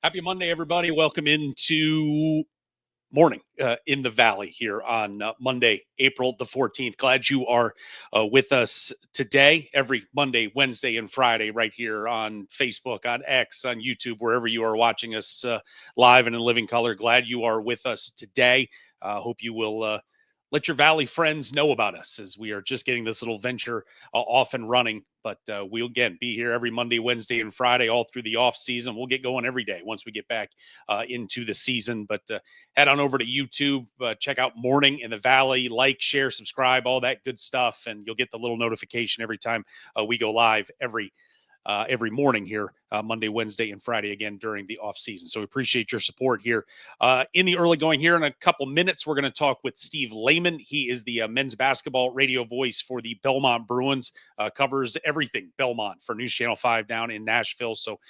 Happy Monday, everybody. Welcome into morning in the Valley here on Monday, April the 14th. Glad you are with us today, every Monday, Wednesday, and Friday, right here on Facebook, on X, on YouTube, wherever you are watching us live and in living color. Glad you are with us today. Hope you will let your Valley friends know about us as we are just getting this little venture off and running. But we'll, again, be here every Monday, Wednesday, and Friday all through the off season. We'll get going every day once we get back into the season. But head on over to YouTube, check out Morning in the Valley, like, share, subscribe, all that good stuff. And you'll get the little notification every time we go live every morning here, Monday, Wednesday, and Friday again during the off season. So we appreciate your support here in the early going. Here in a couple minutes, we're going to talk with Steve Layman. He is the men's basketball radio voice for the Belmont Bruins, covers everything Belmont for News Channel 5 down in Nashville. So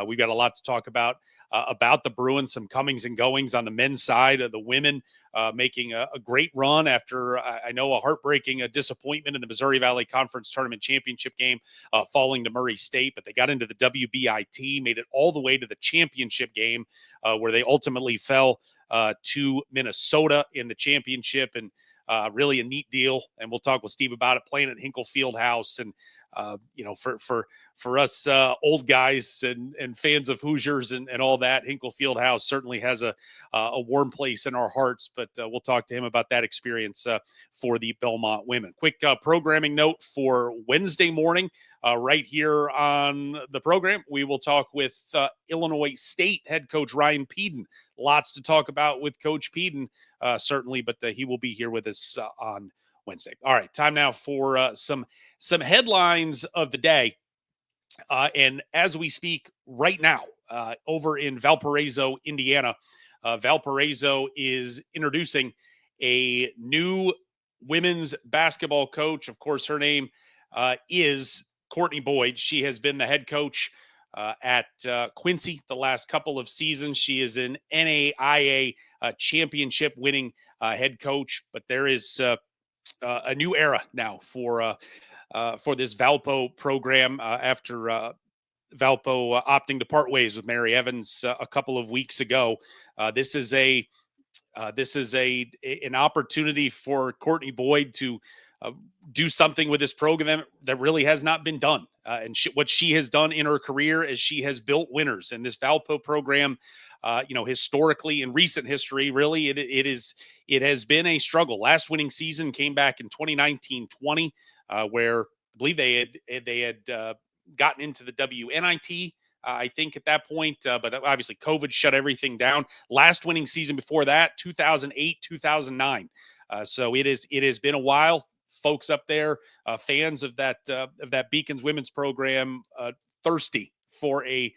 we've got a lot to talk about the Bruins, some comings and goings on the men's side. Of the women making a great run after, I know, a heartbreaking disappointment in the Missouri Valley Conference Tournament Championship game, falling to Murray State. But they got into the WBIT, made it all the way to the championship game, where they ultimately fell to Minnesota in the championship. And really a neat deal. And we'll talk with Steve about it, playing at Hinkle Fieldhouse. And for us old guys and fans of Hoosiers and all that, Hinkle Fieldhouse certainly has a warm place in our hearts. But we'll talk to him about that experience for the Belmont women. Quick programming note for Wednesday morning. Right here on the program, we will talk with Illinois State head coach Ryan Peden. Lots to talk about with Coach Peden, certainly, but he will be here with us on Wednesday. All right, time now for some headlines of the day. And as we speak right now, over in Valparaiso, Indiana, Valparaiso is introducing a new women's basketball coach. Of course, her name is Courtney Boyd. She has been the head coach at Quincy the last couple of seasons. She is an NAIA championship winning head coach, but there is a new era now for this Valpo program after Valpo opting to part ways with Mary Evans a couple of weeks ago. This is an opportunity for Courtney Boyd to do something with this program that really has not been done. And what she has done in her career is she has built winners. And this Valpo program, historically, in recent history, really, it has been a struggle. Last winning season came back in 2019-20, where I believe they had gotten into the WNIT. I think at that point, but obviously COVID shut everything down. Last winning season before that, 2008-2009. So it has been a while. Folks up there, fans of that Beacons women's program, thirsty for a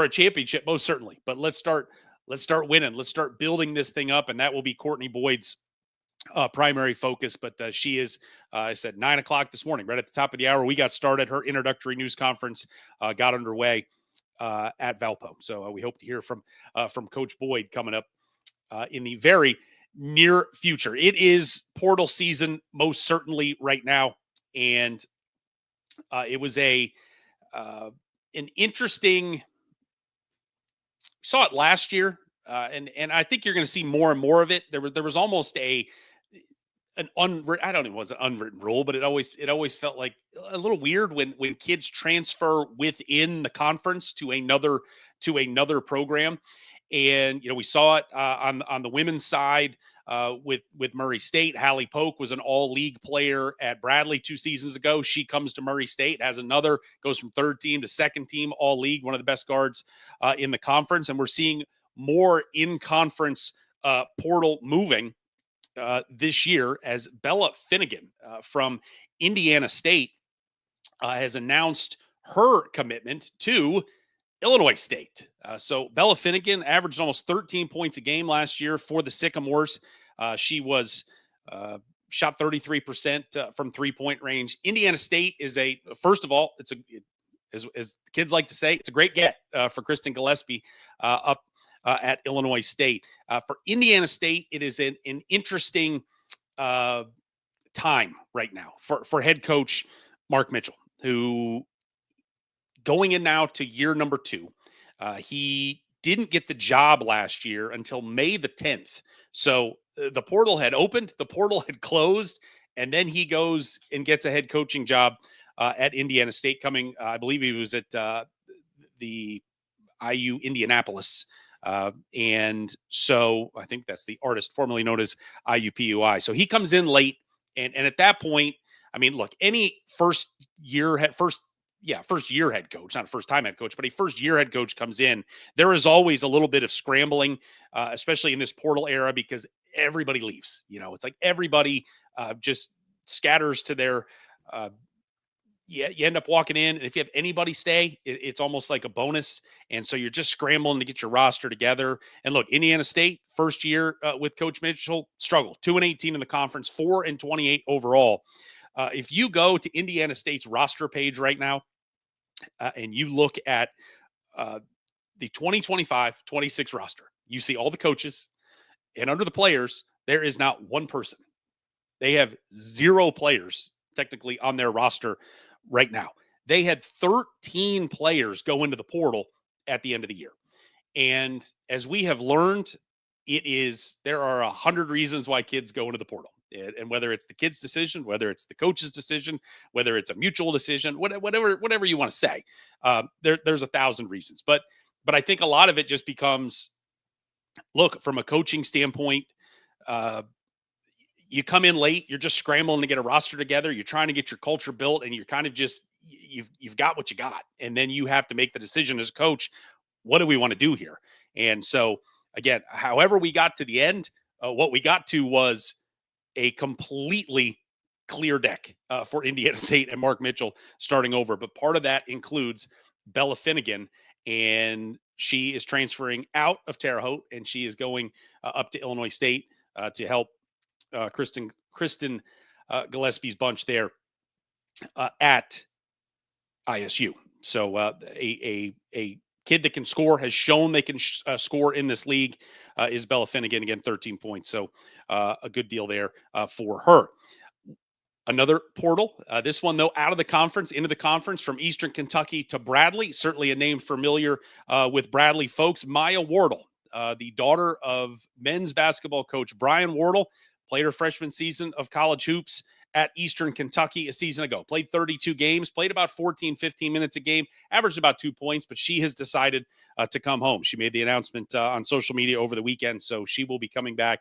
championship, most certainly. But let's start winning. Let's start building this thing up, and that will be Courtney Boyd's primary focus. But she is, I said, 9:00 this morning, right at the top of the hour. We got started. Her introductory news conference got underway at Valpo. So we hope to hear from Coach Boyd coming up in the very near future. It is portal season, most certainly right now, and it was an interesting. Saw it last year, and I think you're going to see more and more of it. There was almost I don't know, it was an unwritten rule, but it always felt like a little weird when kids transfer within the conference to another program. And we saw it on the women's side with Murray State. Hallie Polk was an all-league player at Bradley 2 seasons ago. She comes to Murray State, goes from third team to second team all-league, one of the best guards in the conference. And we're seeing more in-conference portal moving this year, as Bella Finnegan from Indiana State has announced her commitment to Illinois State. So Bella Finnegan averaged almost 13 points a game last year for the Sycamores. She was shot 33% from 3-point range. Indiana State is first of all, as kids like to say, it's a great get for Kristen Gillespie up at Illinois State. For Indiana State, it is an interesting time right now for head coach Mark Mitchell, who going in now to year number 2. He didn't get the job last year until May the 10th. So the portal had opened, the portal had closed, and then he goes and gets a head coaching job at Indiana State. Coming, I believe he was at the IU Indianapolis. And so I think that's the artist formerly known as IUPUI. So he comes in late. And at that point, I mean, look, any first year head coach, not a first time head coach, but a first year head coach comes in, there is always a little bit of scrambling, especially in this portal era, because everybody leaves. It's like everybody just scatters to their you end up walking in, and if you have anybody stay, it's almost like a bonus. And so you're just scrambling to get your roster together. And look, Indiana State, first year with Coach Mitchell, struggled 2-18 in the conference, 4-28 overall. If you go to Indiana State's roster page right now and you look at the 2025-26 roster, you see all the coaches, and under the players, there is not one person. They have 0 players technically on their roster right now. They had 13 players go into the portal at the end of the year. And as we have learned, there are 100 reasons why kids go into the portal. And whether it's the kid's decision, whether it's the coach's decision, whether it's a mutual decision, whatever you want to say, there's 1,000 reasons. But I think a lot of it just becomes, look, from a coaching standpoint, you come in late, you're just scrambling to get a roster together, you're trying to get your culture built, and you're kind of just you've got what you got. And then you have to make the decision as a coach, what do we want to do here? And so again, however we got to the end, what we got to was a completely clear deck for Indiana State and Mark Mitchell starting over. But part of that includes Bella Finnegan, and she is transferring out of Terre Haute, and she is going up to Illinois State to help Kristen Gillespie's bunch there at ISU. So a kid that can score, has shown they can score in this league, is Bella Finnegan. Again, 13 points. So a good deal there for her. Another portal, this one, though, out of the conference, into the conference, from Eastern Kentucky to Bradley. Certainly a name familiar with Bradley folks. Maya Wardle, the daughter of men's basketball coach Brian Wardle, played her freshman season of college hoops at Eastern Kentucky a season ago. Played 32 games, played about 14, 15 minutes a game, averaged about 2 points, but she has decided to come home. She made the announcement on social media over the weekend, so she will be coming back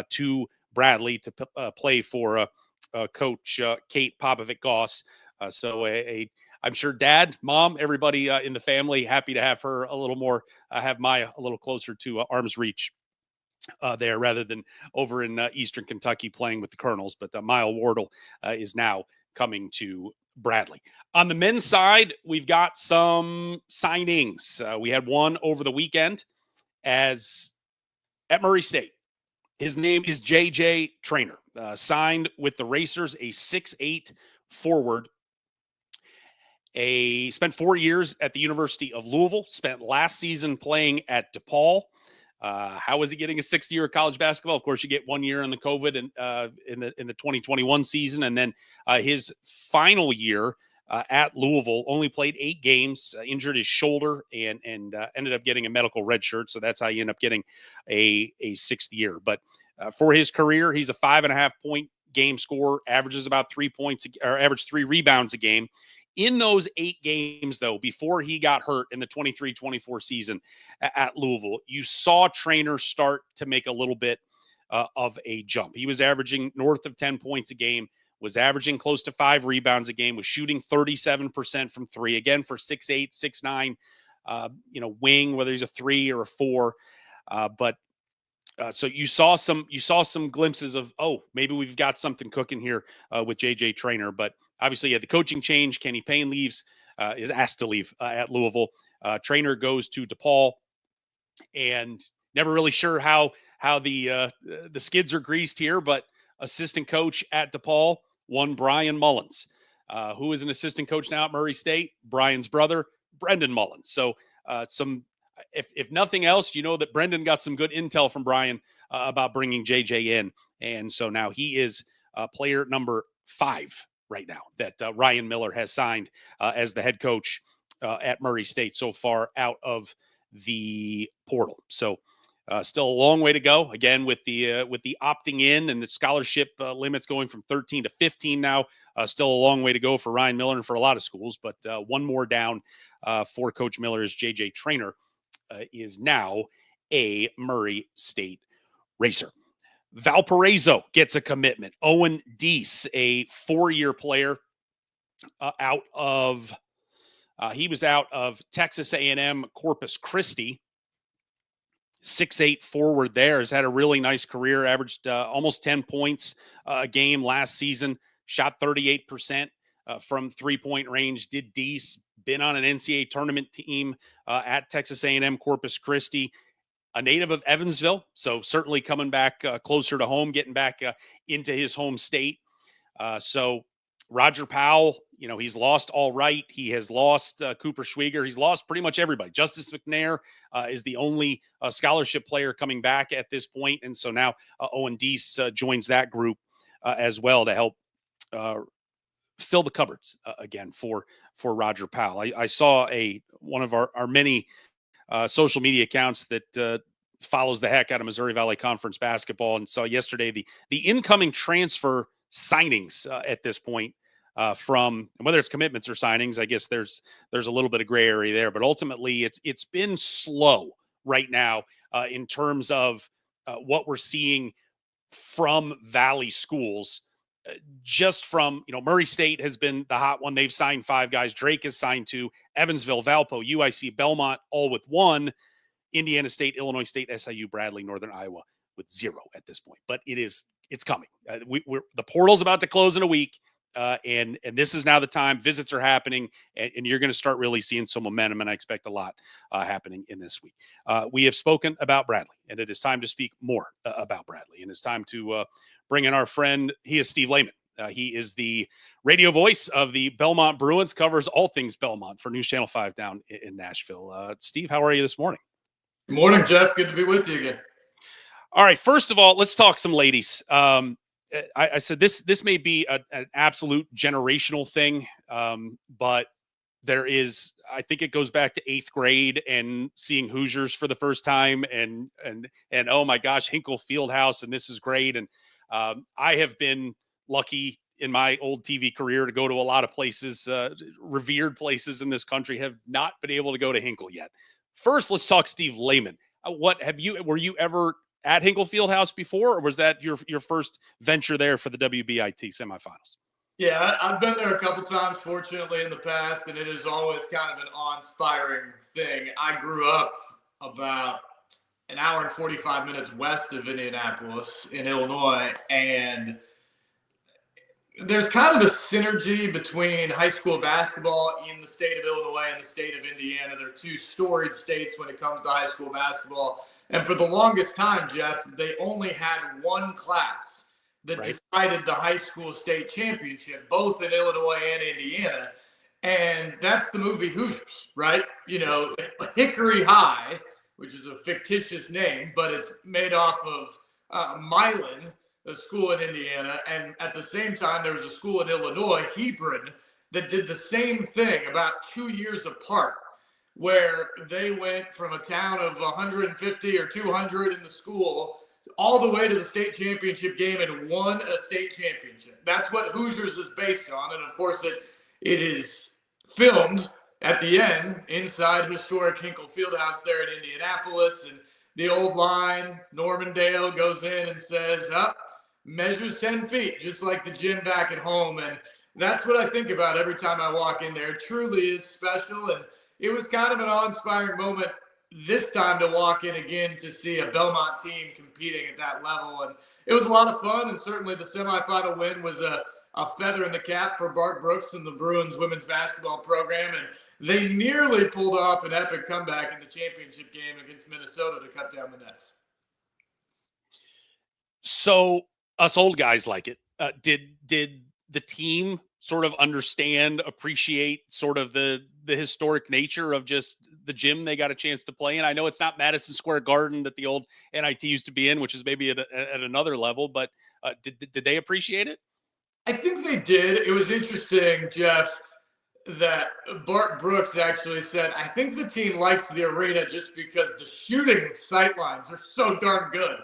to Bradley to play for Coach Kate Popovic-Goss. So I'm sure Dad, Mom, everybody in the family happy to have her a little more, have Maya a little closer to arm's reach there, rather than over in Eastern Kentucky playing with the Colonels. But Maya Wardle is now coming to Bradley. On the men's side, we've got some signings. We had one over the weekend at Murray State. His name is J.J. Traynor, signed with the Racers, a 6'8" forward. Spent 4 years at the University of Louisville, spent last season playing at DePaul. How was he getting a 6th year of college basketball? Of course, you get 1 year in the COVID and in the 2021 season, and then his final year at Louisville only played 8 games, injured his shoulder, and ended up getting a medical red shirt. So that's how you end up getting a 6th year. But for his career, he's a 5.5 point game scorer, averages about 3 points, or averaged 3 rebounds a game. In those 8 games, though, before he got hurt in the 23-24 season at Louisville, you saw Traynor start to make a little bit of a jump. He was averaging north of 10 points a game, was averaging close to 5 rebounds a game, was shooting 37% from 3. Again, for 6'8", 6'9", wing, whether he's a 3 or a 4. So you saw some glimpses of, maybe we've got something cooking here with J.J. Traynor. But obviously, the coaching change. Kenny Payne leaves, is asked to leave at Louisville. Traynor goes to DePaul, and never really sure how the skids are greased here. But assistant coach at DePaul, one Brian Mullins, who is an assistant coach now at Murray State. Brian's brother, Brendan Mullins. So if nothing else, you know that Brendan got some good intel from Brian about bringing JJ in. And so now he is player number 5 right now that Ryan Miller has signed as the head coach at Murray State so far out of the portal. So still a long way to go. Again, with the opting in and the scholarship limits going from 13 to 15 now. Still a long way to go for Ryan Miller and for a lot of schools, but one more down for Coach Miller as JJ Traynor is now a Murray State racer. Valparaiso gets a commitment. Owen Deese, a 4-year player, he was out of Texas A&M Corpus Christi. 6'8" forward there, has had a really nice career, averaged almost 10 points a game last season, shot 38% from three-point range. Did Deese, been on an NCAA tournament team at Texas A&M Corpus Christi, a native of Evansville, so certainly coming back closer to home, getting back into his home state. So Roger Powell, he's lost All Right. He has lost Cooper Schwieger. He's lost pretty much everybody. Justice McNair is the only scholarship player coming back at this point. And so now Owen Deese joins that group as well to help fill the cupboards again for Roger Powell. I saw one of our many social media accounts that follows the heck out of Missouri Valley Conference basketball, and saw yesterday the incoming transfer signings at this point from whether it's commitments or signings. I guess there's a little bit of gray area there, but ultimately it's been slow right now in terms of what we're seeing from Valley schools. Just from, Murray State has been the hot one. They've signed 5 guys. Drake has signed 2. Evansville, Valpo, UIC, Belmont, all with 1. Indiana State, Illinois State, SIU, Bradley, Northern Iowa with 0 at this point. But it's coming. The portal's about to close in a week. And this is now the time. Visits are happening, and you're going to start really seeing some momentum, and I expect a lot happening in this week. We have spoken about Bradley, and it is time to speak more about Bradley, and it's time to bring in our friend. He is Steve Layman. He is the radio voice of the Belmont Bruins, covers all things Belmont for News Channel 5 down in Nashville. Steve, how are you this morning? Good morning, Jeff. Good to be with you again. All right, first of all, let's talk some ladies. I said this may be an absolute generational thing, but there is, I think it goes back to 8th grade and seeing Hoosiers for the first time, and oh my gosh, Hinkle Fieldhouse, and this is great. And I have been lucky in my old TV career to go to a lot of places, revered places in this country. Have not been able to go to Hinkle yet. First, let's talk Steve Layman. Were you ever at Hinkle Fieldhouse before, or was that your first venture there for the WBIT semifinals? Yeah, I've been there a couple times, fortunately, in the past, and it is always kind of an awe-inspiring thing. I grew up about an hour and 45 minutes west of Indianapolis in Illinois, and there's kind of a synergy between high school basketball in the state of Illinois and the state of Indiana. They're 2 storied states when it comes to high school basketball. And for the longest time, Jeff, they only had one class that decided the high school state championship, both in Illinois and Indiana. And that's the movie Hoosiers, right? Hickory High, which is a fictitious name, but it's made off of Milan, a school in Indiana. And at the same time, there was a school in Illinois, Hebron, that did the same thing about 2 years apart, where they went from a town of 150 or 200 in the school all the way to the state championship game and won a state championship. That's what Hoosiers is based on. And of course, it is filmed at the end inside historic Hinkle Fieldhouse there in Indianapolis. And the old line, Norman Dale goes in and says, measures 10 feet, just like the gym back at home. And that's what I think about every time I walk in there. It truly is special. And it was kind of an awe-inspiring moment this time to walk in again to see a Belmont team competing at that level. And it was a lot of fun, and certainly the semifinal win was a feather in the cap for Bart Brooks and the Bruins women's basketball program. And they nearly pulled off an epic comeback in the championship game against Minnesota to cut down the nets. So us old guys like it. Did the team sort of understand, appreciate sort of the historic nature of just the gym they got a chance to play in? I know it's not Madison Square Garden that the old NIT used to be in, which is maybe at another level, but did they appreciate it? I think they did. It was interesting, Jeff. that Bart Brooks actually said, I think the team likes the arena just because the shooting sightlines are so darn good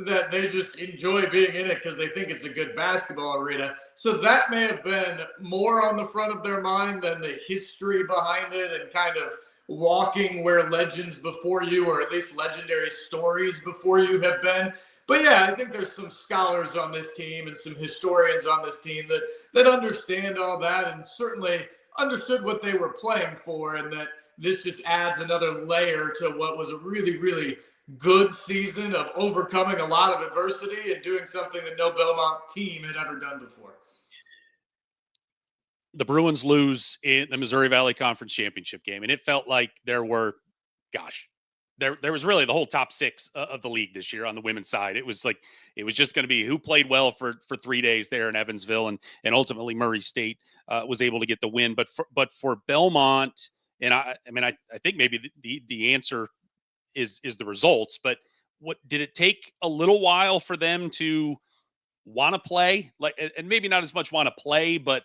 that they just enjoy being in it because they think it's a good basketball arena. So that may have been more on the front of their mind than the history behind it and kind of walking where legends before you, or at least legendary stories before you, have been. But yeah, I think there's some scholars on this team and some historians on this team that understand all that and certainly understood what they were playing for, and that this just adds another layer to what was a really, really good season of overcoming a lot of adversity and doing something that no Belmont team had ever done before. The Bruins lose in the Missouri Valley Conference Championship game, and it felt like there were, there was really the whole top six of the league this year on the women's side. It was just going to be who played well for 3 days there in Evansville, and ultimately Murray State was able to get the win. But for Belmont, and I think maybe the answer is the results. But what did it take a little while for them to want to play, and maybe not as much want to play, but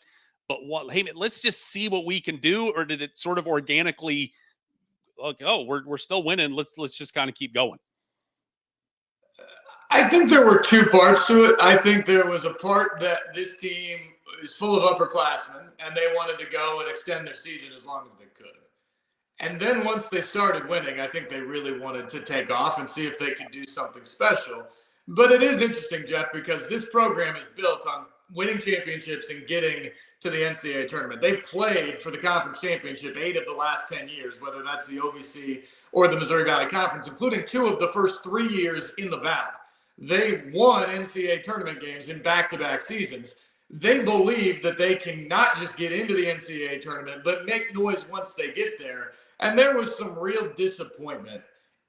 hey, let's just see what we can do, or did it sort of organically, like, oh, we're still winning, let's just kind of keep going? I think there were two parts to it. I think there was a part that this team is full of upperclassmen and they wanted to go and extend their season as long as they could. And then once they started winning, I think they really wanted to take off and see if they could do something special. But it is interesting, Jeff, because this program is built on winning championships and getting to the NCAA tournament. They played for the conference championship 8 of the last 10 years, whether that's the OVC or the Missouri Valley Conference, including 2 of the first 3 years in the Valley. They won NCAA tournament games in back-to-back seasons. They believe that they can not just get into the NCAA tournament, but make noise once they get there. And there was some real disappointment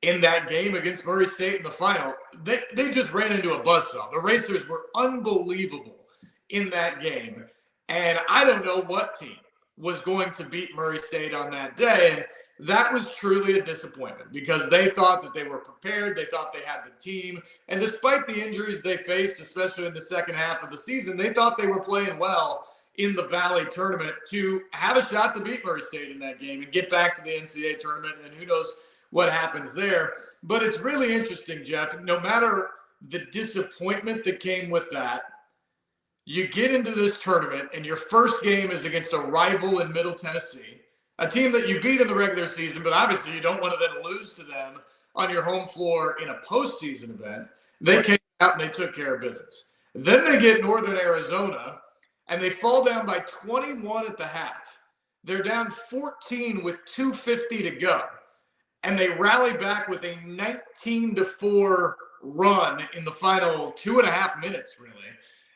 in that game against Murray State in the final. They just ran into a buzzsaw. The Racers were unbelievable in that game. And I don't know what team was going to beat Murray State on that day. And that was truly a disappointment because they thought that they were prepared. They thought they had the team. And despite the injuries they faced, especially in the second half of the season, they thought they were playing well in the Valley tournament to have a shot to beat Murray State in that game and get back to the NCAA tournament. And who knows what happens there. But it's really interesting, Jeff. No matter the disappointment that came with that, you get into this tournament and your first game is against a rival in Middle Tennessee, a team that you beat in the regular season, but obviously you don't want to then lose to them on your home floor in a postseason event. They came out and they took care of business. Then they get Northern Arizona, and they fall down by 21 at the half. They're down 14 with 2:50 to go. And they rally back with a 19-4 run in the final 2.5 minutes, really,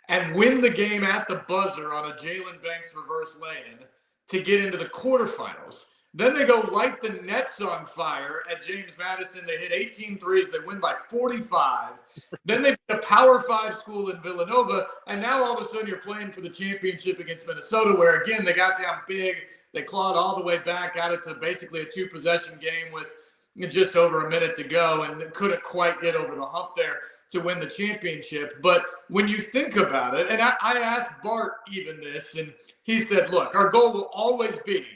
and win the game at the buzzer on a Jalen Banks reverse lay-in to get into the quarterfinals. Then they go light the Nets on fire at James Madison. They hit 18 threes. They win by 45. Then they beat a Power 5 school in Villanova. And now all of a sudden you're playing for the championship against Minnesota, where, again, they got down big. They clawed all the way back, got it to basically a 2-possession game with just over a minute to go and couldn't quite get over the hump there to win the championship. But when you think about it, and I asked Bart even this, and he said, look, our goal will always be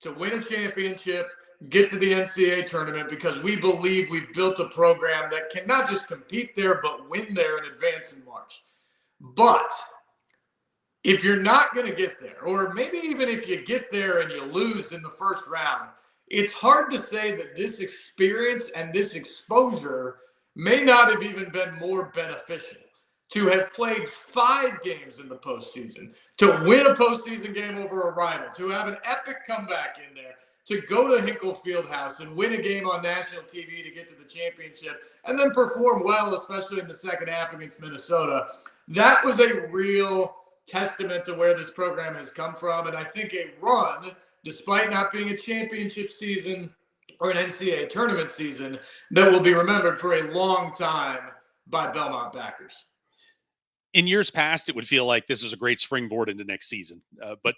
to win a championship, get to the NCAA tournament, because we believe we've built a program that can not just compete there, but win there and advance in March. But if you're not going to get there, or maybe even if you get there and you lose in the first round, it's hard to say that this experience and this exposure may not have even been more beneficial. To have played 5 games in the postseason, to win a postseason game over a rival, to have an epic comeback in there, to go to Hinkle Fieldhouse and win a game on national TV to get to the championship, and then perform well, especially in the second half against Minnesota. That was a real testament to where this program has come from. And I think a run, despite not being a championship season or an NCAA tournament season, that will be remembered for a long time by Belmont backers. In years past, it would feel like this is a great springboard into next season. But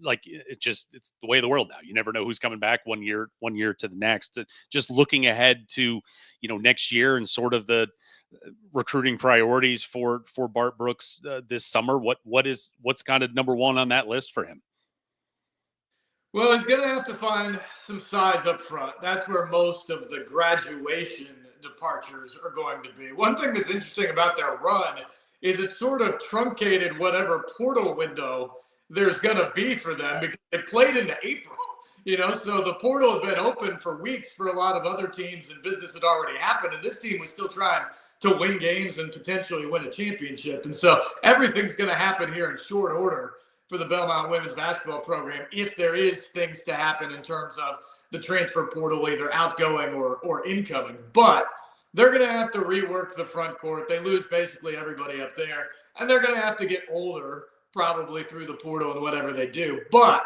like it's the way of the world now. You never know who's coming back one year to the next. Just looking ahead to, next year and sort of the recruiting priorities for Bart Brooks this summer. What's kind of number one on that list for him? Well, he's going to have to find some size up front. That's where most of the graduation departures are going to be. One thing that's interesting about their run is it sort of truncated whatever portal window there's going to be for them because it played into April. So the portal had been open for weeks for a lot of other teams and business had already happened. And this team was still trying to win games and potentially win a championship. And so everything's going to happen here in short order for the Belmont women's basketball program if there is things to happen in terms of the transfer portal, either outgoing or incoming. But they're going to have to rework the front court. They lose basically everybody up there, and they're going to have to get older probably through the portal and whatever they do. But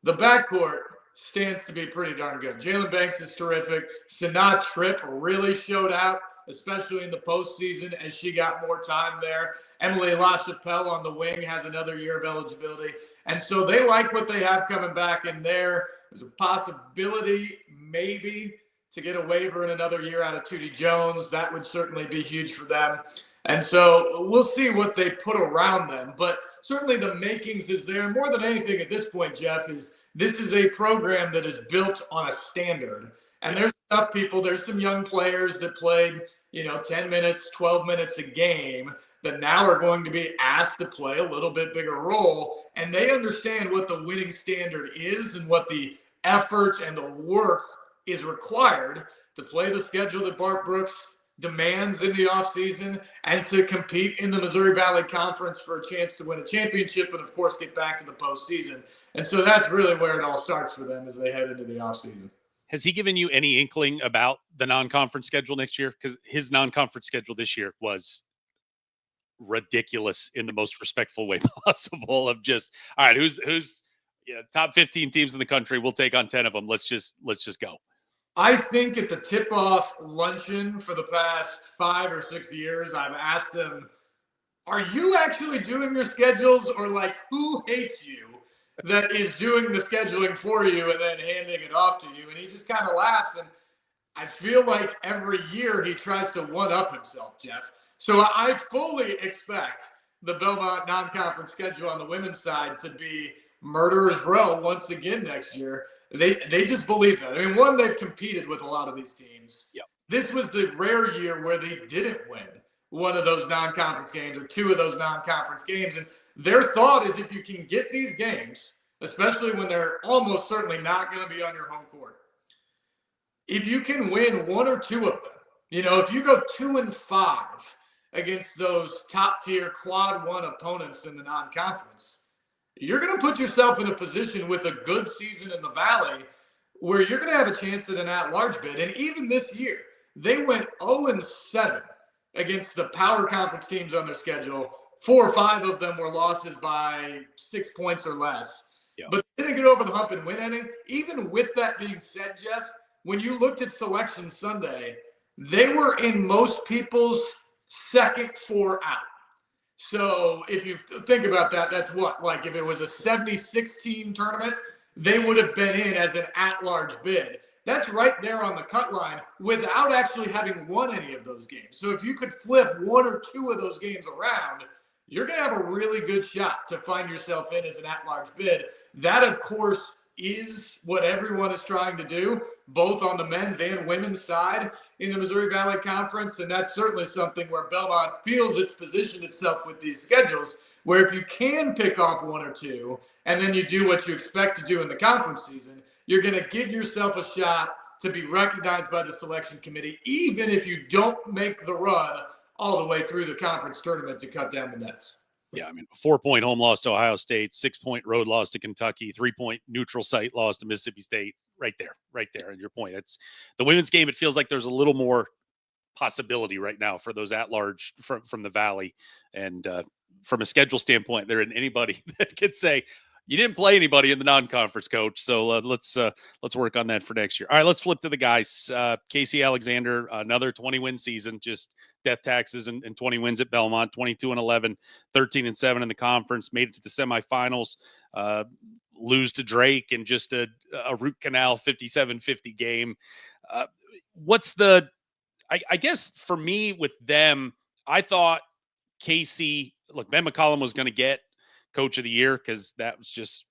the backcourt stands to be pretty darn good. Jalen Banks is terrific. Sanaa Tripp really showed out, especially in the postseason as she got more time there. Emily LaChapelle on the wing has another year of eligibility. And so they like what they have coming back in there. There's a possibility maybe to get a waiver in another year out of Tootie Jones. That would certainly be huge for them. And so we'll see what they put around them. But certainly the makings is there. More than anything at this point, Jeff, is this is a program that is built on a standard. And there's enough people, there's some young players that played, 10 minutes, 12 minutes a game that now are going to be asked to play a little bit bigger role. And they understand what the winning standard is and what the effort and the work is required to play the schedule that Bart Brooks demands in the offseason and to compete in the Missouri Valley Conference for a chance to win a championship and, of course, get back to the postseason. And so that's really where it all starts for them as they head into the offseason. Has he given you any inkling about the non-conference schedule next year? Because his non-conference schedule this year was ridiculous in the most respectful way possible of just, all right, who's top 15 teams in the country, we'll take on 10 of them. Let's just go. I think at the tip-off luncheon for the past 5 or 6 years, I've asked him, are you actually doing your schedules, or like who hates you that is doing the scheduling for you and then handing it off to you? And he just kind of laughs. And I feel like every year he tries to one-up himself, Jeff. So I fully expect the Belmont non-conference schedule on the women's side to be murderer's row once again next year. They just believe that. I mean, one, they've competed with a lot of these teams. Yep. This was the rare year where they didn't win one of those non-conference games or two of those non-conference games. And their thought is if you can get these games, especially when they're almost certainly not going to be on your home court, if you can win one or two of them, if you go 2-5 against those top-tier quad one opponents in the non-conference, you're going to put yourself in a position with a good season in the Valley where you're going to have a chance at an at-large bid. And even this year, they went 0-7 against the power conference teams on their schedule. 4 or 5 of them were losses by 6 points or less. Yeah. But they didn't get over the hump and win any. Even with that being said, Jeff, when you looked at Selection Sunday, they were in most people's second 4 out. So if you think about that, that's what, like if it was a 76-team tournament, they would have been in as an at-large bid. That's right there on the cut line without actually having won any of those games. So if you could flip 1 or 2 of those games around, you're going to have a really good shot to find yourself in as an at-large bid. That, of course, is what everyone is trying to do, both on the men's and women's side in the Missouri Valley Conference. And that's certainly something where Belmont feels it's positioned itself with these schedules, where if you can pick off 1 or 2, and then you do what you expect to do in the conference season, you're going to give yourself a shot to be recognized by the selection committee, even if you don't make the run all the way through the conference tournament to cut down the nets. Yeah, I mean, 4-point home loss to Ohio State, 6-point road loss to Kentucky, 3-point neutral site loss to Mississippi State. Right there. And your point, it's the women's game. It feels like there's a little more possibility right now for those at large from the Valley. And from a schedule standpoint, there isn't anybody that could say you didn't play anybody in the non-conference, coach. So let's work on that for next year. All right, let's flip to the guys. Casey Alexander, another 20-win season, just death taxes and 20 wins at Belmont, 22-11, 13-7 in the conference, made it to the semifinals, lose to Drake in just a root canal 57-50 game. I guess for me with them, I thought Casey, look, Ben McCollum was going to get Coach of the Year because that was just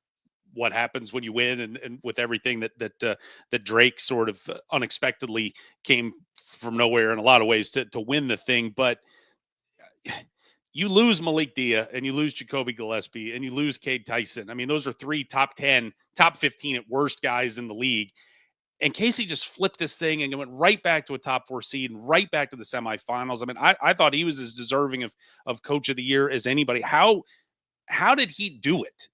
what happens when you win, and with everything that Drake sort of unexpectedly came from nowhere in a lot of ways to win the thing. But you lose Malik Dia and you lose Jacoby Gillespie and you lose Cade Tyson. I mean, those are 3 top 10, top 15 at worst guys in the league. And Casey just flipped this thing and went right back to a top 4 seed and right back to the semifinals. I mean, I thought he was as deserving of coach of the year as anybody. How did he do it?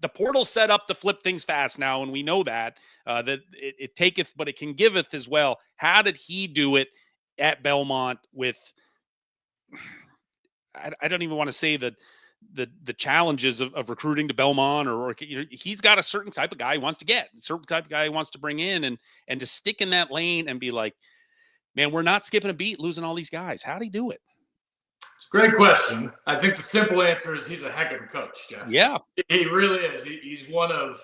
The portal set up to flip things fast now, and we know that it taketh, but it can giveth as well. How did he do it at Belmont with? I don't even want to say the challenges of recruiting to Belmont, or he's got a certain type of guy he wants to get, a certain type of guy he wants to bring in, and to stick in that lane and be like, man, we're not skipping a beat losing all these guys. How'd he do it? It's a great question. I think the simple answer is he's a heck of a coach, Jeff. Yeah. He really is. He's one of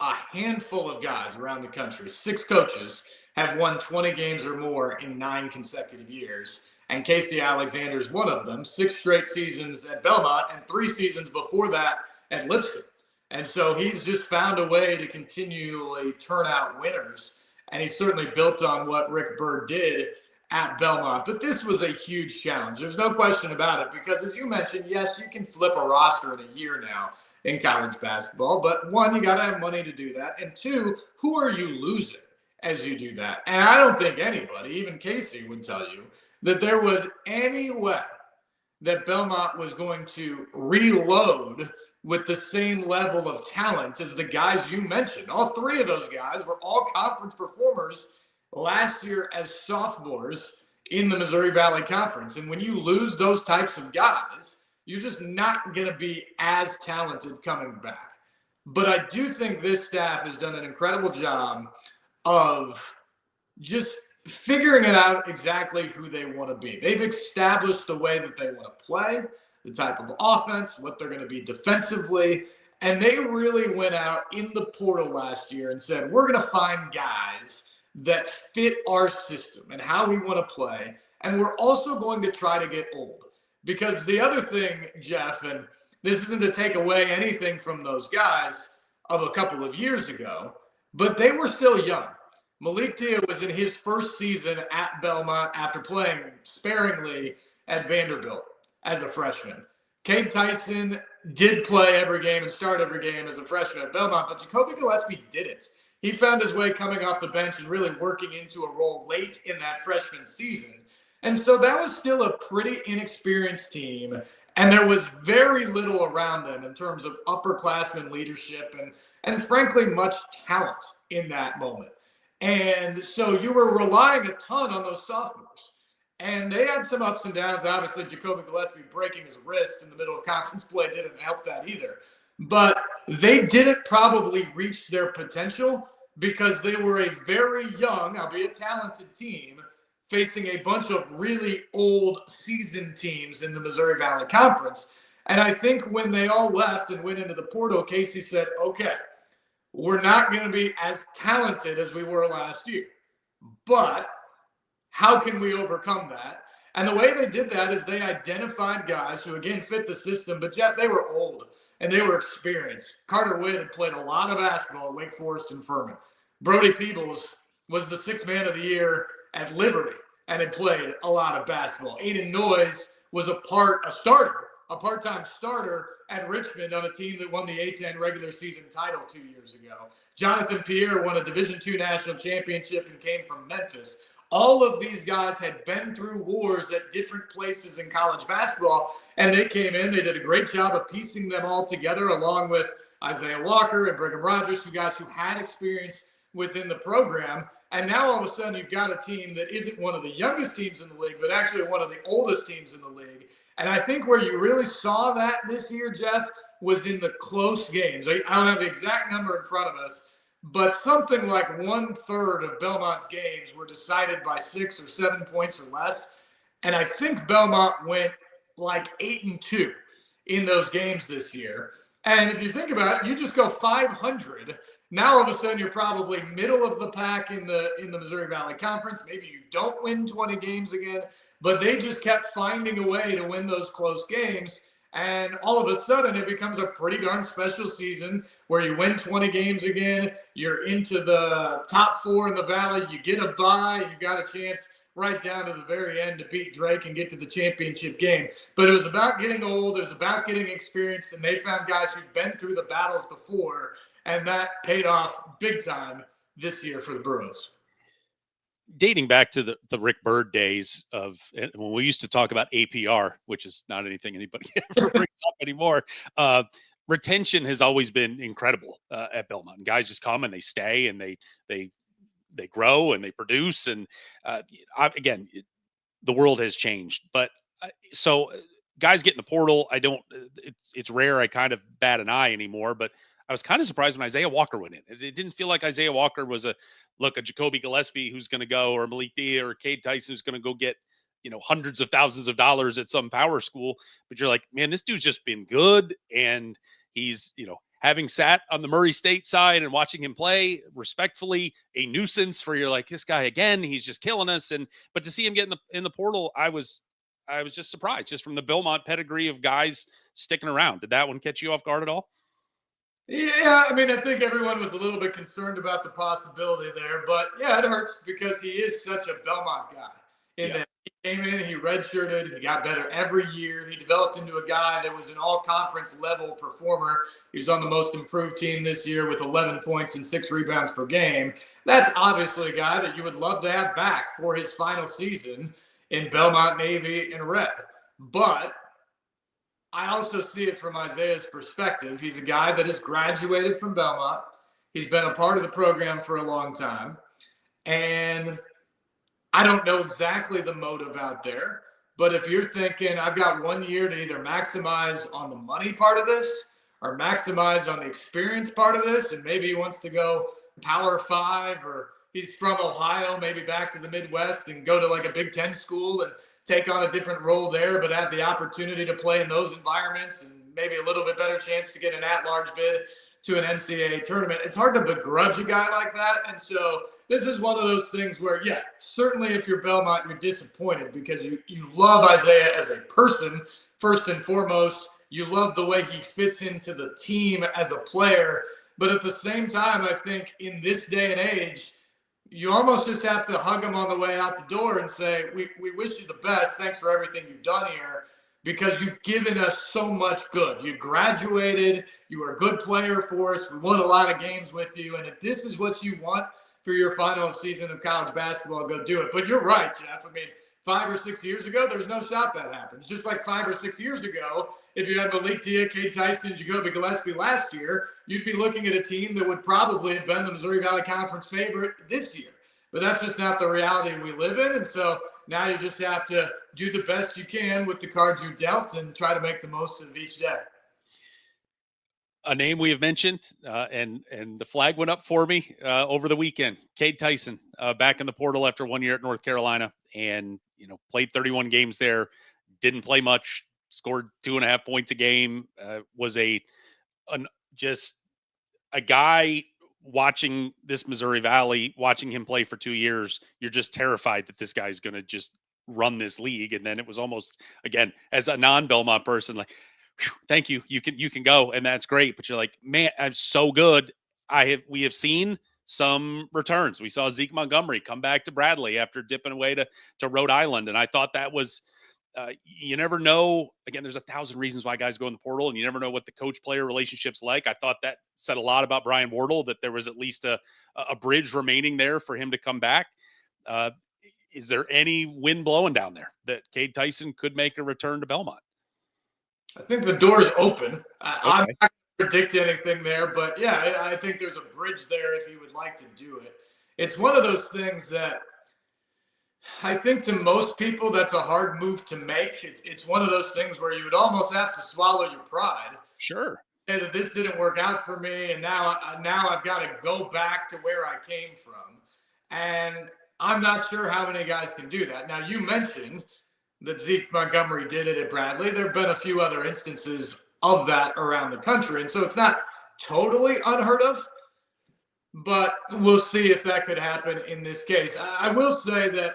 a handful of guys around the country. 6 coaches have won 20 games or more in 9 consecutive years. And Casey Alexander's one of them. 6 straight seasons at Belmont and 3 seasons before that at Lipscomb. And so he's just found a way to continually turn out winners. And he's certainly built on what Rick Byrd did at Belmont. But this was a huge challenge. There's no question about it, because as you mentioned, yes, you can flip a roster in a year now in college basketball. But 1, you got to have money to do that. And 2, who are you losing as you do that? And I don't think anybody, even Casey, would tell you that there was any way that Belmont was going to reload with the same level of talent as the guys you mentioned. All 3 of those guys were all conference performers last year as sophomores in the Missouri Valley Conference. And when you lose those types of guys, you're just not going to be as talented coming back. But I do think this staff has done an incredible job of just figuring it out exactly who they want to be. They've established the way that they want to play, the type of offense, what they're going to be defensively. And they really went out in the portal last year and said, we're going to find guys that fit our system and how we want to play. And we're also going to try to get old. Because the other thing, Jeff, and this isn't to take away anything from those guys of a couple of years ago, but they were still young. Malik Dia was in his first season at Belmont after playing sparingly at Vanderbilt as a freshman. Cade Tyson did play every game and start every game as a freshman at Belmont, but Jacoby Gillespie didn't. He found his way coming off the bench and really working into a role late in that freshman season. And so that was still a pretty inexperienced team, and there was very little around them in terms of upperclassmen leadership and frankly, much talent in that moment. And so you were relying a ton on those sophomores. And they had some ups and downs. Obviously, Jacoby Gillespie breaking his wrist in the middle of conference play didn't help that either. But they didn't probably reach their potential because they were a very young, albeit talented team, facing a bunch of really old seasoned teams in the Missouri Valley Conference. And I think when they all left and went into the portal, Casey said, okay, we're not going to be as talented as we were last year. But how can we overcome that? And the way they did that is they identified guys who, again, fit the system. But, Jeff, they were old and they were experienced. Carter Witt had played a lot of basketball at Wake Forest and Furman. Brody Peebles was the 6th man of the year at Liberty and had played a lot of basketball. Aiden Noyes was a part-time starter at Richmond on a team that won the A-10 regular season title 2 years ago. Jonathan Pierre won a Division II national championship and came from Memphis. All of these guys had been through wars at different places in college basketball, and they came in. They did a great job of piecing them all together, along with Isaiah Walker and Brigham Rogers, 2 guys who had experience within the program. And now all of a sudden you've got a team that isn't one of the youngest teams in the league, but actually one of the oldest teams in the league. And I think where you really saw that this year, Jeff, was in the close games. I don't have the exact number in front of us, but something like 1/3 of Belmont's games were decided by 6 or 7 points or less. And I think Belmont went like 8-2 in those games this year. And if you think about it, you just go 500. Now all of a sudden you're probably middle of the pack in the Missouri Valley Conference. Maybe you don't win 20 games again, but they just kept finding a way to win those close games. And all of a sudden, it becomes a pretty darn special season where you win 20 games again. You're into the top 4 in the Valley. You get a bye. You've got a chance right down to the very end to beat Drake and get to the championship game. But it was about getting old. It was about getting experienced. And they found guys who'd been through the battles before. And that paid off big time this year for the Bruins. Dating back to the Rick Bird days of when we used to talk about APR, which is not anything anybody ever brings up anymore. Retention has always been incredible at Belmont. And guys just come and they stay and they grow and they produce. And again, the world has changed. But so guys get in the portal. It's rare. I kind of bat an eye anymore, but I was kind of surprised when Isaiah Walker went in. It didn't feel like Isaiah Walker was a Jacoby Gillespie who's going to go, or Malik Dia or Cade Tyson who's going to go get, hundreds of thousands of dollars at some power school. But you're like, man, this dude's just been good. And he's, having sat on the Murray State side and watching him play, respectfully, a nuisance for you're like, this guy again, he's just killing us. But to see him get in the portal, I was just surprised, just from the Belmont pedigree of guys sticking around. Did that one catch you off guard at all? Yeah, I mean, I think everyone was a little bit concerned about the possibility there, but yeah, it hurts because he is such a Belmont guy. That he came in, he redshirted, he got better every year. He developed into a guy that was an all-conference level performer. He was on the most improved team this year with 11 points and 6 rebounds per game. That's obviously a guy that you would love to have back for his final season in Belmont, Navy, and Red. But I also see it from Isaiah's perspective. He's a guy that has graduated from Belmont. He's been a part of the program for a long time. And I don't know exactly the motive out there, but if you're thinking I've got 1 year to either maximize on the money part of this or maximize on the experience part of this, and maybe he wants to go Power 5, or he's from Ohio, maybe back to the Midwest and go to like a Big Ten school and take on a different role there, but have the opportunity to play in those environments and maybe a little bit better chance to get an at-large bid to an NCAA tournament. It's hard to begrudge a guy like that. And so this is one of those things where, yeah, certainly if you're Belmont, you're disappointed because you love Isaiah as a person, first and foremost. You love the way he fits into the team as a player. But at the same time, I think in this day and age, you almost just have to hug him on the way out the door and say, we wish you the best. Thanks for everything you've done here, because you've given us so much good. You graduated. You were a good player for us. We won a lot of games with you. And if this is what you want for your final season of college basketball, go do it. But you're right, Jeff. I mean, 5 or 6 years ago, there's no shot that happens. Just like 5 or 6 years ago, if you had Malik Dia, Cade Tyson, Jacoby Gillespie last year, you'd be looking at a team that would probably have been the Missouri Valley Conference favorite this year. But that's just not the reality we live in. And so now you just have to do the best you can with the cards you dealt and try to make the most of each day. A name we have mentioned, and the flag went up for me over the weekend. Cade Tyson, back in the portal after 1 year at North Carolina, and played 31 games there. Didn't play much. Scored 2.5 points a game. Was just a guy watching this Missouri Valley, watching him play for 2 years. You're just terrified that this guy's going to just run this league. And then it was almost, again, as a non-Belmont person, like, thank you. You can go, and that's great. But you're like, man, I'm so good. We have seen some returns. We saw Zeke Montgomery come back to Bradley after dipping away to Rhode Island, and I thought that was. You never know. Again, there's 1,000 reasons why guys go in the portal, and you never know what the coach-player relationship's like. I thought that said a lot about Brian Wardle, that there was at least a bridge remaining there for him to come back. Is there any wind blowing down there that Cade Tyson could make a return to Belmont? I think the door is open. I'm not going to predict anything there, but yeah, I think there's a bridge there if he would like to do it. It's one of those things that I think to most people that's a hard move to make. It's one of those things where you would almost have to swallow your pride. Sure. And this didn't work out for me, and now I've got to go back to where I came from. And I'm not sure how many guys can do that. Now, you mentioned that Zeke Montgomery did it at Bradley. There have been a few other instances of that around the country, and so it's not totally unheard of, but we'll see if that could happen in this case. I will say that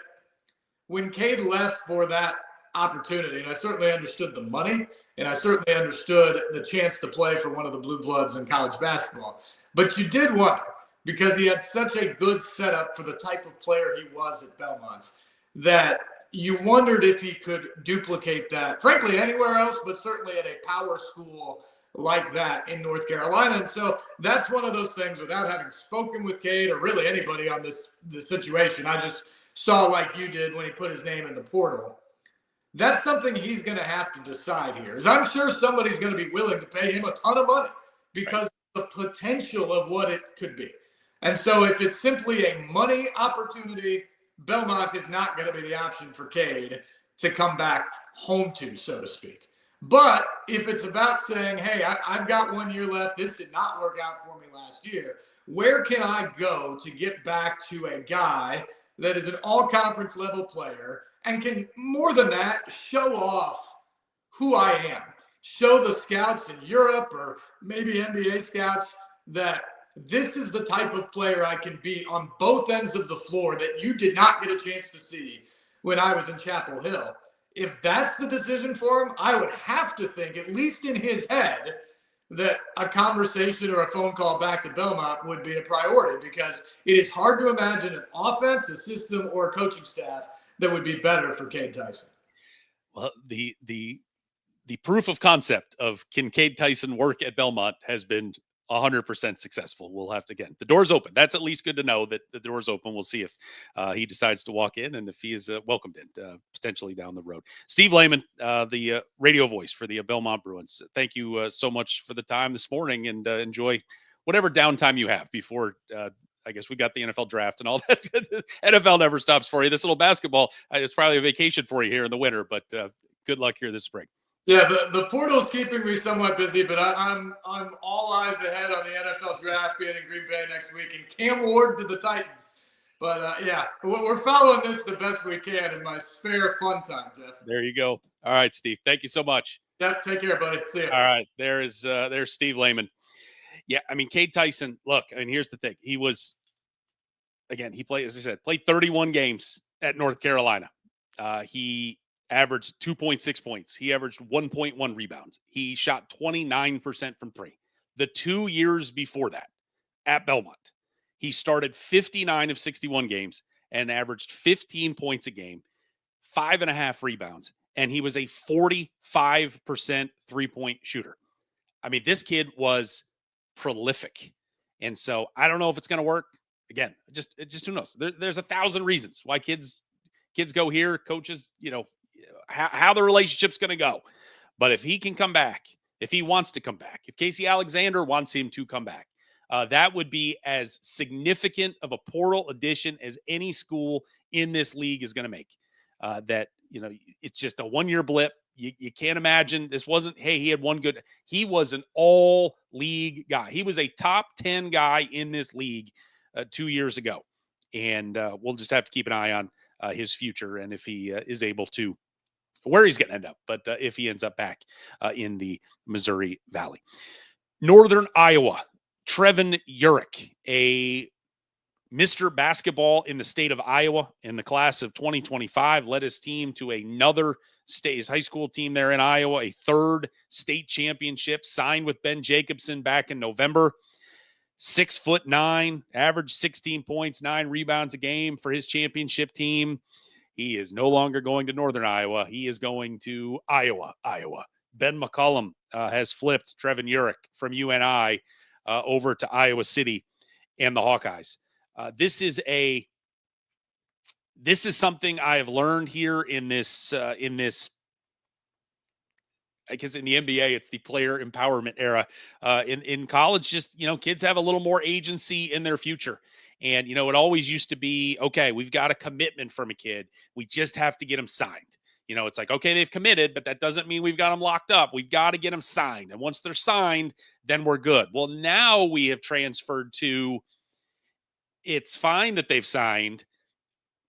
when Cade left for that opportunity. And I certainly understood the money, and I certainly understood the chance to play for one of the blue bloods in college basketball. But you did wonder, because he had such a good setup for the type of player he was at Belmont, that you wondered if he could duplicate that, frankly, anywhere else, but certainly at a power school like that in North Carolina. And so that's one of those things, without having spoken with Cade or really anybody on this situation, I just saw, like you did when he put his name in the portal. That's something he's going to have to decide here. Is I'm sure somebody's going to be willing to pay him a ton of money because of the potential of what it could be. And so if it's simply a money opportunity, Belmont is not going to be the option for Cade to come back home to, so to speak. But if it's about saying, hey, I've got 1 year left, this did not work out for me last year, where can I go to get back to a guy that is an all-conference level player and can, more than that, show off who I am, show the scouts in Europe or maybe NBA scouts that this is the type of player I can be on both ends of the floor that you did not get a chance to see when I was in Chapel Hill. If that's the decision for him, I would have to think, at least in his head, that a conversation or a phone call back to Belmont would be a priority, because it is hard to imagine an offense, a system, or a coaching staff that would be better for Cade Tyson. Well, the proof of concept of can Cade Tyson work at Belmont has been 100% successful. We'll have to, again, the door's open. That's at least good to know that the door's open. We'll see if he decides to walk in and if he is welcomed in potentially down the road. Steve Layman, the radio voice for the Belmont Bruins. Thank you so much for the time this morning, and enjoy whatever downtime you have before I guess we got the NFL draft and all that. NFL never stops for you. This little basketball, it's probably a vacation for you here in the winter, but good luck here this spring. Yeah, the portal's keeping me somewhat busy, but I'm all eyes ahead on the NFL draft being in Green Bay next week, and Cam Ward to the Titans. But yeah, we're following this the best we can in my spare fun time, Jeff. There you go. All right, Steve. Thank you so much. Yeah, take care, buddy. See ya. All right, there's Steve Layman. Yeah, I mean, Cade Tyson. Look, I mean, here's the thing. He was, again, he played, as I said, played 31 games at North Carolina. He averaged 2.6 points. He averaged 1.1 rebounds. He shot 29% from three. The 2 years before that at Belmont, he started 59 of 61 games and averaged 15 points a game, 5.5 rebounds, and he was a 45% three-point shooter. I mean, this kid was prolific. And so I don't know if it's going to work. Again, just who knows? There's 1,000 reasons why kids go here, coaches, how the relationship's going to go. But if he can come back, if he wants to come back, if Casey Alexander wants him to come back, that would be as significant of a portal addition as any school in this league is going to make. It's just a 1 year blip. You can't imagine. This wasn't, hey, he had one good. He was an all league guy. He was a top 10 guy in this league 2 years ago. And we'll just have to keep an eye on his future and if he is able to, where he's going to end up, but if he ends up back in the Missouri Valley. Northern Iowa, Trevin Urich, a Mr. Basketball in the state of Iowa in the class of 2025, led his team to another state, his high school team there in Iowa, a third state championship, signed with Ben Jacobson back in November. 6'9", averaged 16 points, 9 rebounds a game for his championship team. He is no longer going to Northern Iowa. He is going to Iowa. Ben McCollum has flipped Trevin Urich from UNI over to Iowa City and the Hawkeyes. This is something I have learned here in this, I guess in the NBA, it's the player empowerment era. In college, just, kids have a little more agency in their future. And, it always used to be, okay, we've got a commitment from a kid. We just have to get them signed. It's like, okay, they've committed, but that doesn't mean we've got them locked up. We've got to get them signed. And once they're signed, then we're good. Well, now we have transferred to, it's fine that they've signed.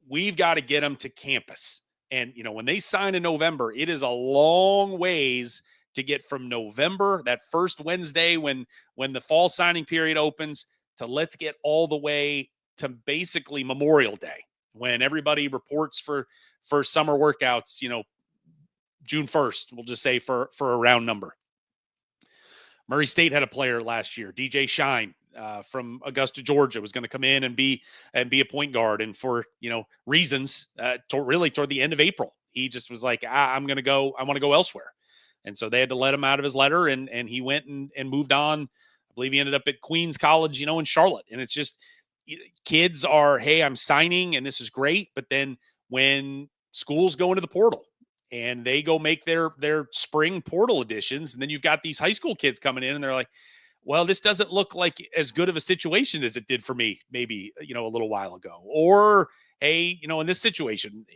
We've got to get them to campus. And, when they sign in November, it is a long ways to get from November, that first Wednesday when the fall signing period opens, to let's get all the way to basically Memorial Day, when everybody reports for summer workouts, June 1st, we'll just say for a round number. Murray State had a player last year, DJ Shine, from Augusta, Georgia, was going to come in and be a point guard, and for reasons, toward the end of April, he just was like, I want to go elsewhere, and so they had to let him out of his letter, and he went and moved on. I believe he ended up at Queens College, in Charlotte, and it's just kids are, hey, I'm signing, and this is great, but then when schools go into the portal and they go make their spring portal editions, and then you've got these high school kids coming in and they're like, well, this doesn't look like as good of a situation as it did for me maybe a little while ago. Or hey, in this situation,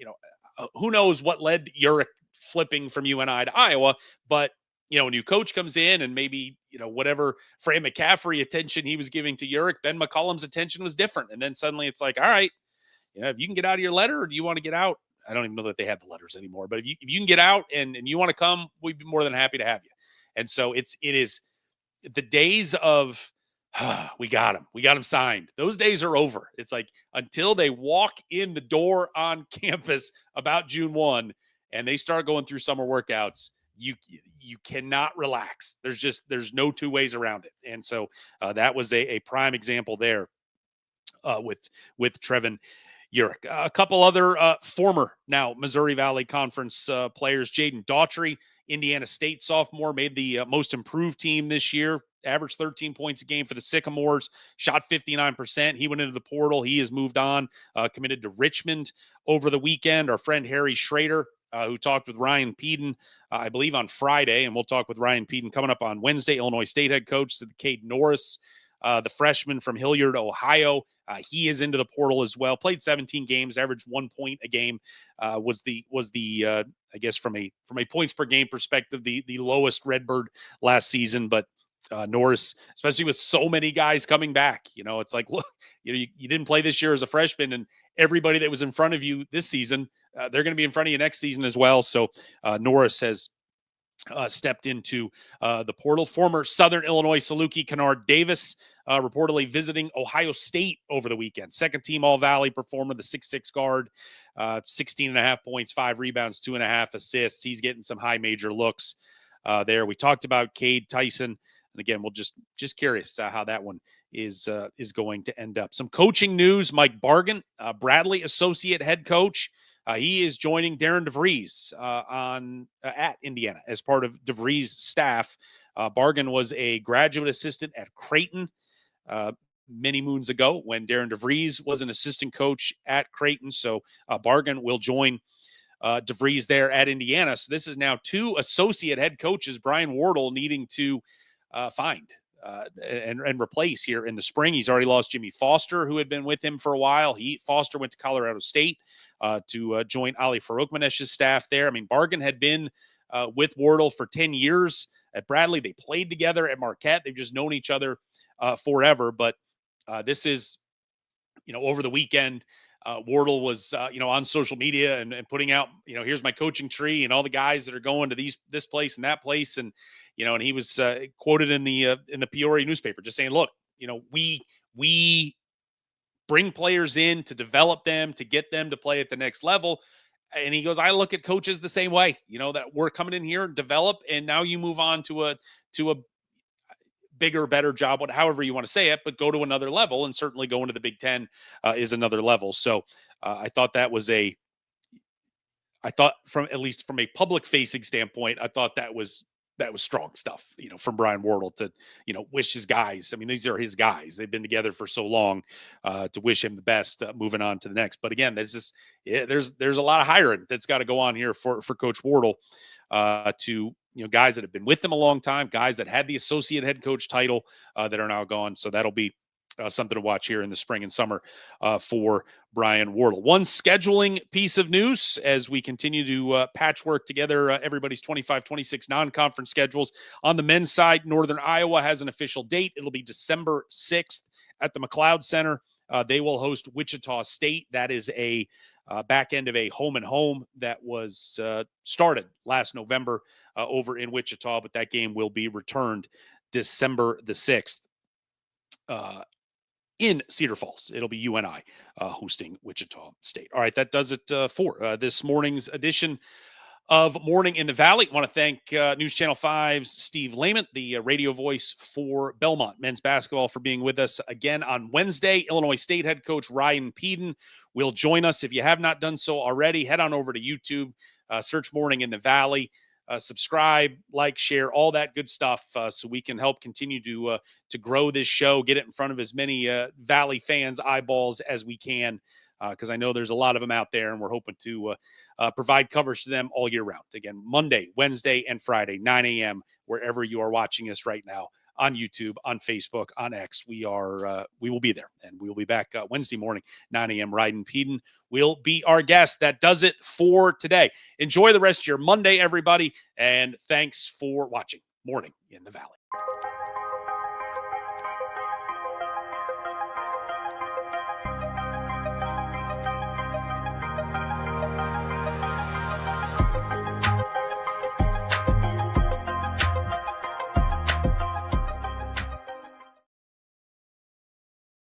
who knows what led Urick flipping from UNI to Iowa, but a new coach comes in, and maybe whatever Fran McCaffrey attention he was giving to Urick, Ben McCollum's attention was different, and then suddenly it's like, all right, if you can get out of your letter, or do you want to get out? I don't even know that they have the letters anymore, but if you can get out and you want to come, we'd be more than happy to have you. And so it is the days of, we got him signed. Those days are over. It's like, until they walk in the door on campus about June 1 and they start going through summer workouts, you cannot relax. There's no two ways around it. And so that was a prime example there with Trevin Urick. A couple other former now Missouri Valley Conference players. Jaden Daughtry, Indiana State sophomore, made the most improved team this year. Averaged 13 points a game for the Sycamores. Shot 59%. He went into the portal. He has moved on, committed to Richmond over the weekend. Our friend Harry Schrader, who talked with Ryan Peden, I believe on Friday, and we'll talk with Ryan Peden coming up on Wednesday. Illinois State head coach, said Cade Norris, the freshman from Hilliard, Ohio. He is into the portal as well. Played 17 games, averaged 1 point a game. Was the I guess from a points per game perspective, the lowest Redbird last season. But Norris, especially with so many guys coming back, it's like, look, you didn't play this year as a freshman, and everybody that was in front of you this season, they're going to be in front of you next season as well. So Norris has stepped into the portal. Former Southern Illinois Saluki Kennard Davis reportedly visiting Ohio State over the weekend. Second team All-Valley performer, the 6'6 guard, 16.5 points, 5 rebounds, 2.5 assists. He's getting some high major looks there. We talked about Cade Tyson. And again, we'll just curious how that one is going to end up. Some coaching news: Mike Bargan, Bradley associate head coach. He is joining Darren DeVries at Indiana as part of DeVries' staff. Bargan was a graduate assistant at Creighton many moons ago when Darren DeVries was an assistant coach at Creighton. So Bargan will join DeVries there at Indiana. So this is now 2 associate head coaches Brian Wardle needing to find and replace here in the spring. He's already lost Jimmy Foster, who had been with him for a while. Foster went to Colorado State to join Ali Faroukmanesh's staff there. I mean, Bargan had been with Wardle for 10 years at Bradley. They played together at Marquette. They've just known each other forever. But this is, over the weekend, Wardle was, on social media and putting out, here's my coaching tree and all the guys that are going to this place and that place. And, and he was quoted in the Peoria newspaper just saying, look, we bring players in to develop them, to get them to play at the next level. And he goes, I look at coaches the same way, that we're coming in here, develop, and now you move on to a bigger, better job, however you want to say it, but go to another level, and certainly going to the Big Ten is another level. So I thought from a public facing standpoint, I thought that was strong stuff, from Brian Wardle to, wish his guys. I mean, these are his guys. They've been together for so long, to wish him the best moving on to the next. But again, there's a lot of hiring that's got to go on here for Coach Wardle to, guys that have been with him a long time, guys that had the associate head coach title that are now gone. So that'll be something to watch here in the spring and summer for Brian Wardle. One scheduling piece of news as we continue to patchwork together everybody's 25-26 non-conference schedules. On the men's side, Northern Iowa has an official date. It'll be December 6th at the McLeod Center. They will host Wichita State. That is a back end of a home and home that was started last November over in Wichita, but that game will be returned December the 6th. In Cedar Falls. It'll be UNI hosting Wichita State. All right, that does it for this morning's edition of Morning in the Valley. I want to thank News Channel 5's Steve Layman, the radio voice for Belmont men's basketball, for being with us again on Wednesday. Illinois State head coach Ryan Peden will join us. If you have not done so already, head on over to YouTube, search Morning in the Valley, subscribe, like, share, all that good stuff, so we can help continue to grow this show, get it in front of as many Valley fans' eyeballs as we can, because I know there's a lot of them out there, and we're hoping to provide coverage to them all year round. Again, Monday, Wednesday, and Friday, 9 a.m., wherever you are watching us right now, on YouTube, on Facebook, on X. We will be there, and we will be back Wednesday morning, 9 a.m. Ryan Peden will be our guest. That does it for today. Enjoy the rest of your Monday, everybody, and thanks for watching Morning in the Valley.